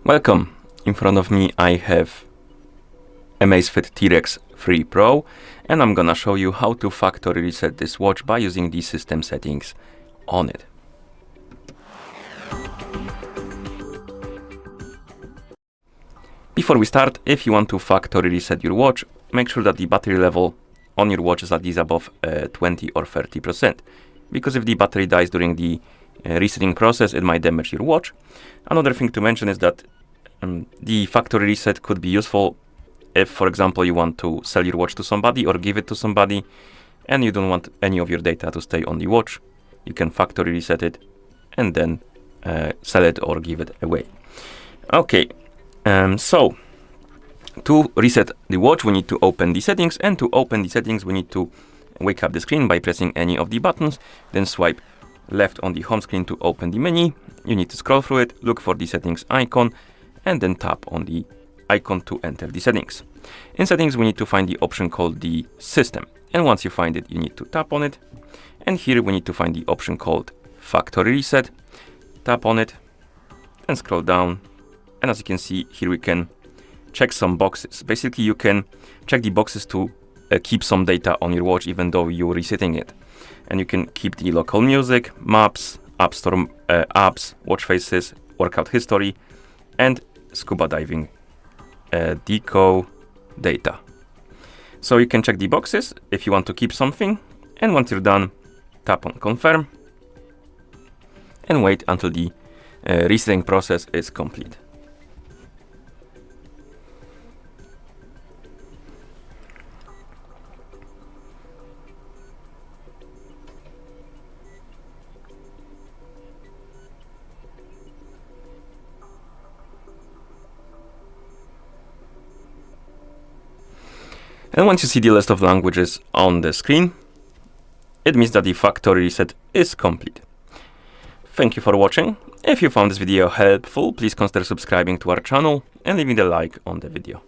Welcome. In front of me I have AMAZFIT T-Rex 3 Pro, and I'm gonna show you how to factory reset this watch by using the system settings on it. Before we start, if you want to factory reset your watch, make sure that the battery level on your watch is at least above 20 or 30%, because if the battery dies during the resetting process, it might damage your watch. Another thing to mention is that the factory reset could be useful if, for example, you want to sell your watch to somebody or give it to somebody and you don't want any of your data to stay on the watch. You can factory reset it and then sell it or give it away. Okay, so to reset the watch, we need to open the settings, and to open the settings, we need to wake up the screen by pressing any of the buttons, then swipe left on the home screen to open the menu. You need to scroll through it, look for the settings icon, and then tap on the icon to enter the settings. In settings, we need to find the option called the system. And once you find it, you need to tap on it. And here we need to find the option called factory reset. Tap on it and scroll down. And as you can see, here we can check some boxes. Basically, you can check the boxes to keep some data on your watch even though you're resetting it. And you can keep the local music, maps, App Store apps, watch faces, workout history, and scuba diving deco data. So you can check the boxes if you want to keep something, and once you're done, tap on confirm and wait until the resetting process is complete. And once you see the list of languages on the screen, it means that the factory reset is complete. Thank you for watching. If you found this video helpful, please consider subscribing to our channel and leaving a like on the video.